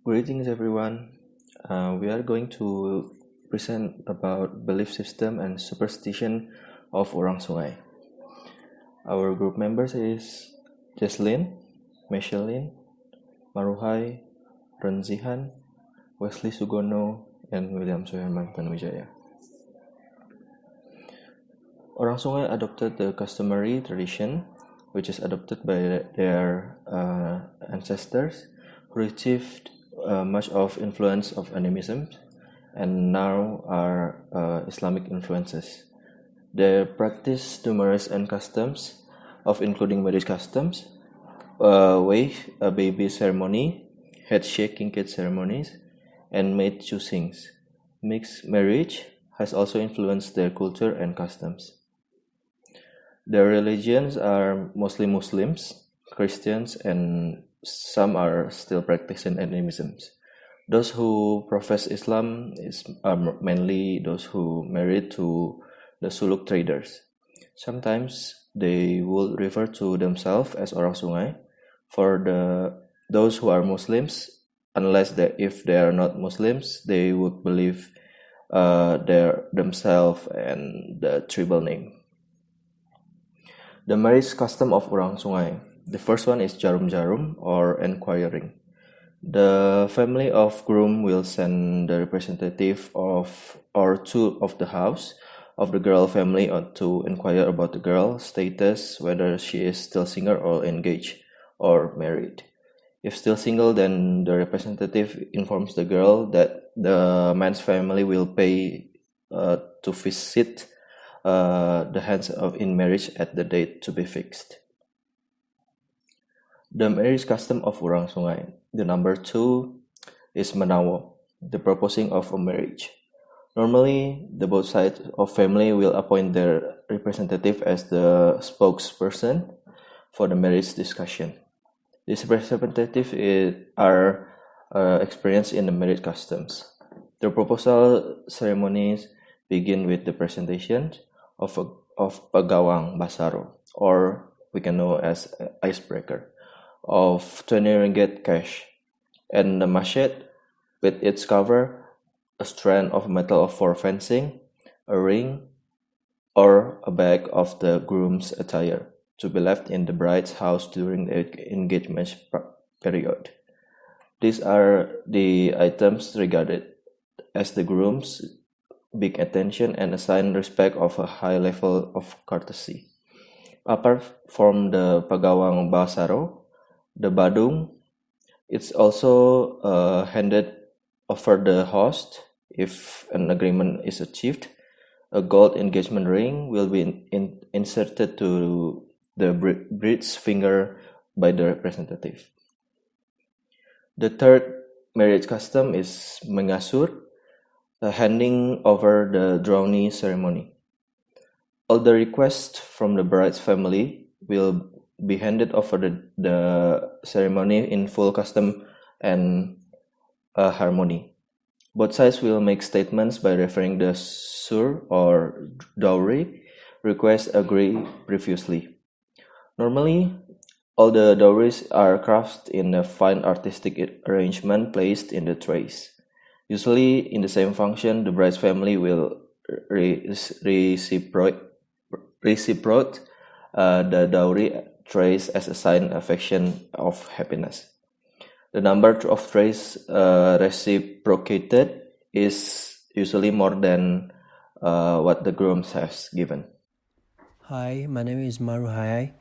Greetings everyone. We are going to present about belief system and superstition of orang sungai. Our group members is JESSLYN, MACELINE, RUHAI, ZIHAN, WESLEY Sugono, and William Suherman Tanuwijaya. Orang sungai adopted the customary tradition which is adopted by their ancestors who received much of influence of animism and now are Islamic influences. They practice numerous and customs of including marriage customs, wave a baby ceremony, head shaking kid ceremonies, and maid choosings. Mixed marriage has also influenced their culture and customs. Their religions are mostly Muslims, Christians, and some are still practicing animism. Those who profess Islam are mainly those who married to the suluk traders. Sometimes they will refer to themselves as orang sungai. For those who are Muslims, if they are not Muslims, they would believe themselves and the tribal name. The marriage custom of orang sungai. The first one is jarum-jarum or enquiring. The family of groom will send the representative of the house of the girl family to inquire about the girl's status, whether she is still single or engaged or married. If still single, then the representative informs the girl that the man's family will pay to visit the hands in marriage at the date to be fixed. The marriage custom of orang sungai. The number 2 is menawo, the proposing of a marriage. Normally, the both sides of family will appoint their representative as the spokesperson for the marriage discussion. These representatives are experienced in the marriage customs. The proposal ceremonies begin with the presentation of pagawang basaro, or we can know as icebreaker, of 20 ringgit cash, and the machete with its cover, a strand of metal for fencing, a ring, or a bag of the groom's attire to be left in the bride's house during the engagement period. These are the items regarded as the groom's big attention and assigned respect of a high level of courtesy. Apart from the pagawang basaro, the badung, it's also handed over the host if an agreement is achieved. A gold engagement ring will be inserted to the bride's finger by the representative. The third marriage custom is mengasur, handing over the drawing ceremony. All the requests from the bride's family will be handed over the ceremony in full custom and harmony. Both sides will make statements by referring the sur or dowry request agreed previously. Normally, all the dowries are crafted in a fine artistic arrangement placed in the trays. Usually, in the same function, the bride's family will reciprocate the dowry trays as a sign of affection of happiness. The number of trays reciprocated is usually more than what the groom has given. Hi, my name is RUHAI,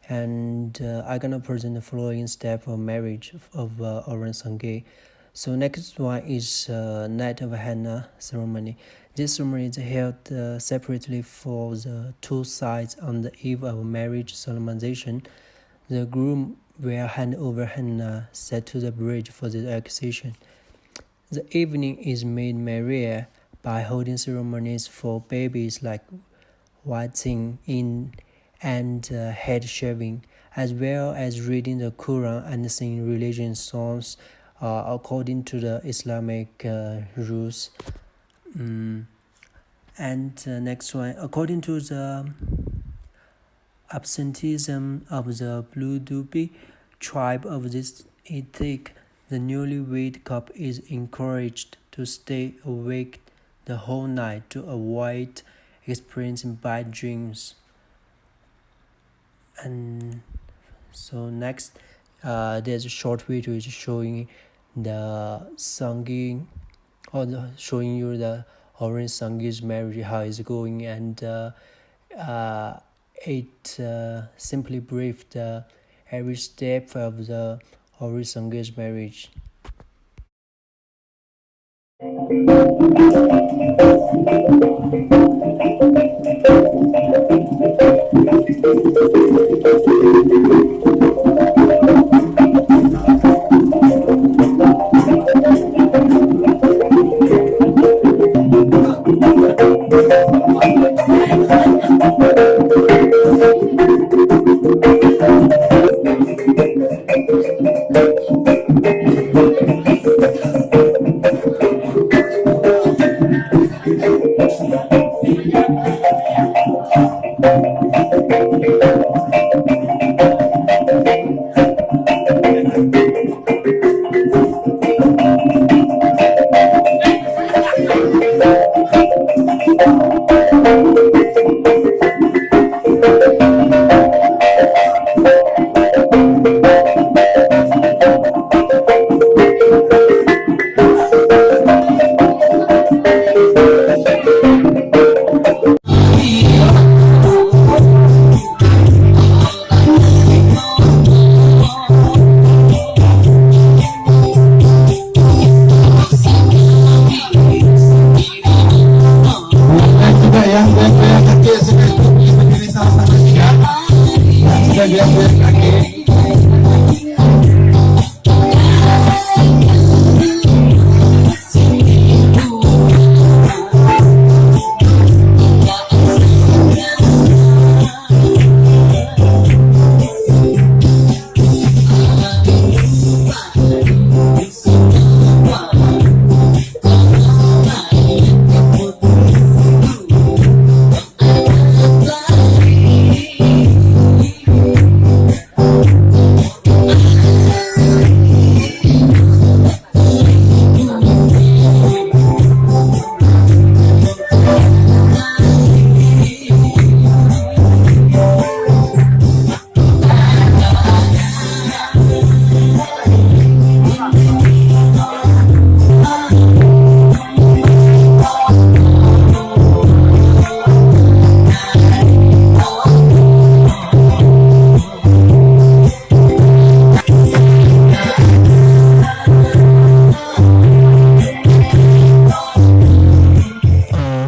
and I'm gonna present the following step of marriage of orang sungai. So next one is night of henna ceremony. This ceremony is held separately for the two sides on the eve of marriage solemnization. The groom will hand over henna set to the bride for the accession. The evening is made merrier by holding ceremonies for babies like whitening in and head shaving, as well as reading the Quran and singing religious songs according to the Islamic rules. Next one, according to the absenteeism of the Blue Dupi tribe of this ethnic, The newlywed couple is encouraged to stay awake the whole night to avoid experiencing bad dreams. And so next, there's a short video which is showing the Sangin, showing you the Orange Sangee's marriage, how it's going, and it simply briefed every step of the Orange Sangee's marriage.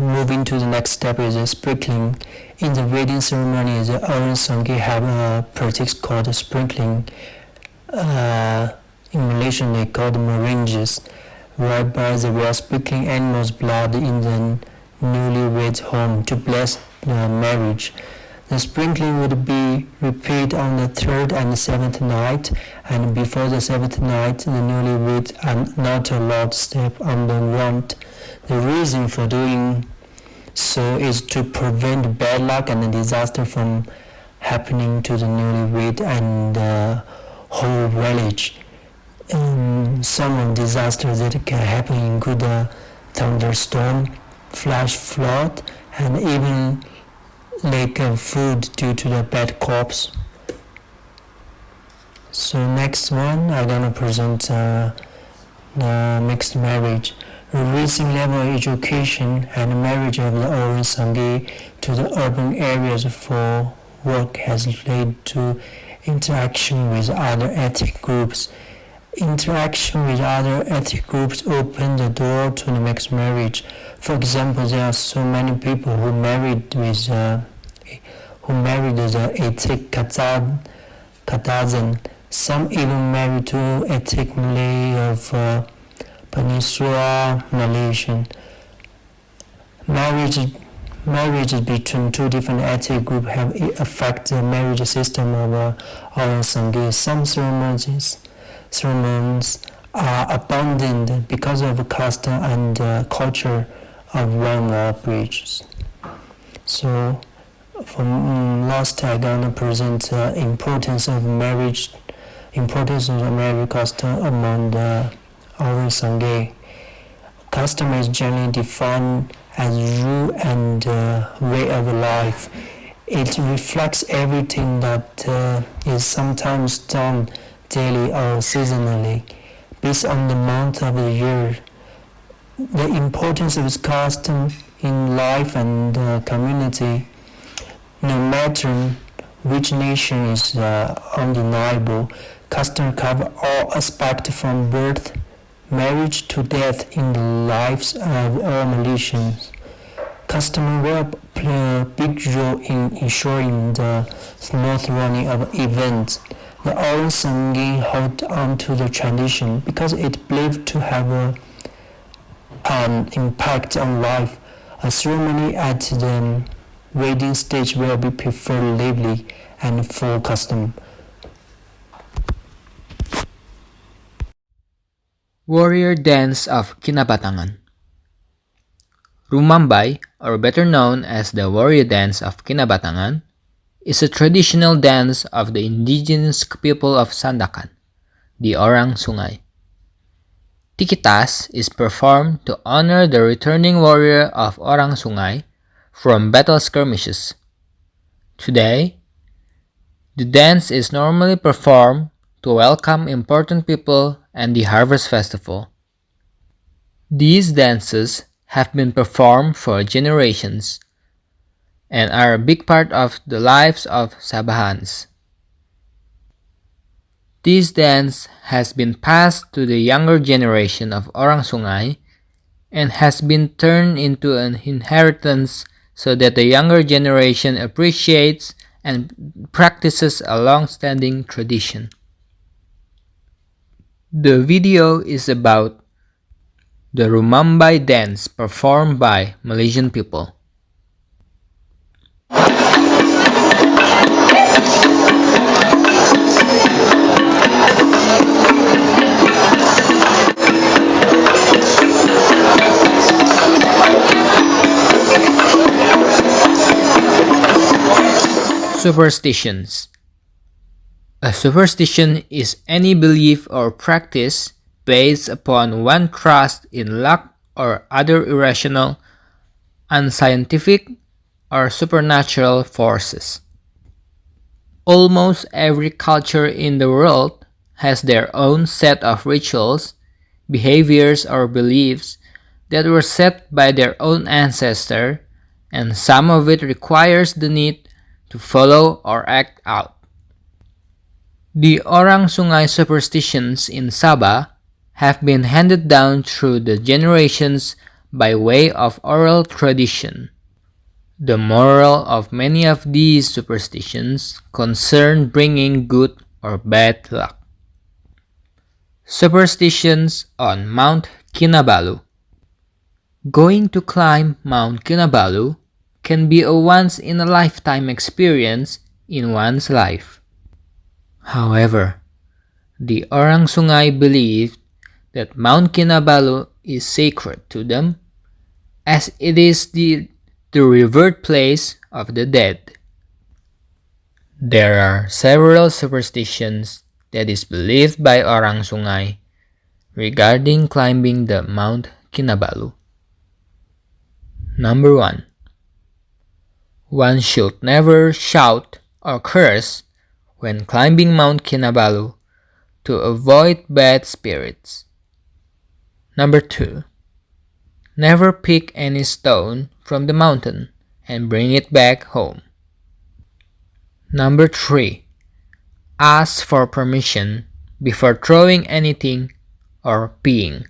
Moving to the next step is sprinkling. In the wedding ceremony, the Orange Sangee have a practice called sprinkling. In Malaysian, they call them meringues, whereby they were sprinkling animals' blood in the newlyweds' home to bless the marriage. The sprinkling would be repeated on the third and seventh night, and before the seventh night, the newlyweds are not allowed to step on the ground. The reason for doing so is to prevent bad luck and disaster from happening to the newlywed and the whole village. Some of disasters that can happen include a thunderstorm, flash flood, and even lack of food due to the bad crops. So next one, I'm gonna present the mixed marriage. Raising level of education and marriage of the Orange Sangee to the urban areas for work has led to interaction with other ethnic groups. Interaction with other ethnic groups open the door to the mixed marriage. For example, there are so many people who married the ethnic Kadazan. Some even married to ethnic Malay of Peninsula Malaysian. Marriages between two different ethnic groups have affected the marriage system of Orange Sangee. Some ceremonies are abandoned because of custom and culture of wrong bridges. So, from last I'm gonna present the importance of marriage importance of marriage custom among the Orang Sangay. Custom is generally defined as rule and way of life. It reflects everything that is sometimes done daily or seasonally, based on the month of the year. The importance of custom in life and community, no matter which nation, is undeniable. Custom cover all aspects from birth, marriage to death in the lives of all Malaysians. Custom will play a big role in ensuring the smooth running of events. The Orang Sangay hold on to the tradition because it believed to have an impact on life. A ceremony at the wedding stage will be preferred lively and full custom. Warrior Dance of Kinabatangan. Rumambay, or better known as the Warrior Dance of Kinabatangan, is a traditional dance of the indigenous people of Sandakan, the Orang Sungay. Tikitas is performed to honor the returning warrior of Orang Sungay from battle skirmishes. Today, the dance is normally performed to welcome important people and the harvest festival. These dances have been performed for generations and are a big part of the lives of Sabahans. This dance has been passed to the younger generation of Orang Sungay and has been turned into an inheritance so that the younger generation appreciates and practices a long-standing tradition. The video is about the Rumambay dance performed by Malaysian people. Superstitions. A superstition is any belief or practice based upon one trust in luck or other irrational, unscientific, or supernatural forces. Almost every culture in the world has their own set of rituals, behaviors, or beliefs that were set by their own ancestor, and some of it requires the need to follow or act out. The Orang Sungay superstitions in Sabah have been handed down through the generations by way of oral tradition. The moral of many of these superstitions concern bringing good or bad luck. Superstitions on Mount Kinabalu. Going to climb Mount Kinabalu can be a once-in-a-lifetime experience in one's life. However, the Orang Sungay believed that Mount Kinabalu is sacred to them, as it is the revered place of the dead. There are several superstitions that is believed by Orang Sungay regarding climbing the Mount Kinabalu. Number 1. One should never shout or curse when climbing Mount Kinabalu to avoid bad spirits. Number 2. Never pick any stone from the mountain and bring it back home. Number 3. Ask for permission before throwing anything or peeing.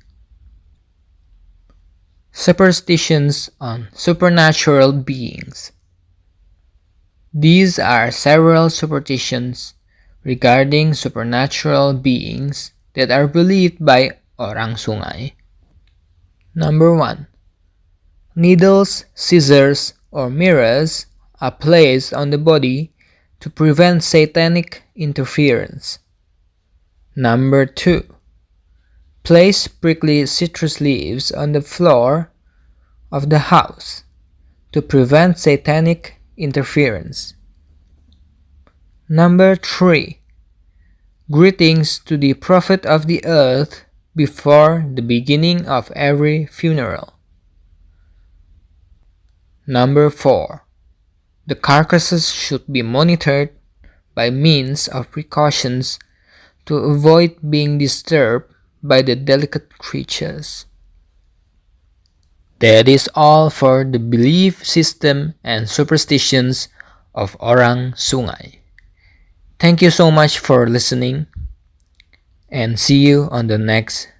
Superstitions on supernatural beings. These are several superstitions regarding supernatural beings that are believed by Orang Sungay. Number 1. Needles, scissors, or mirrors are placed on the body to prevent satanic interference. Number 2. Place prickly citrus leaves on the floor of the house to prevent satanic interference. Number 3. greetings to the prophet of the earth before the beginning of every funeral. Number 4. The carcasses should be monitored by means of precautions to avoid being disturbed by the delicate creatures. That is all for the belief system and superstitions of orang sungai. Thank you so much for listening, and see you on the next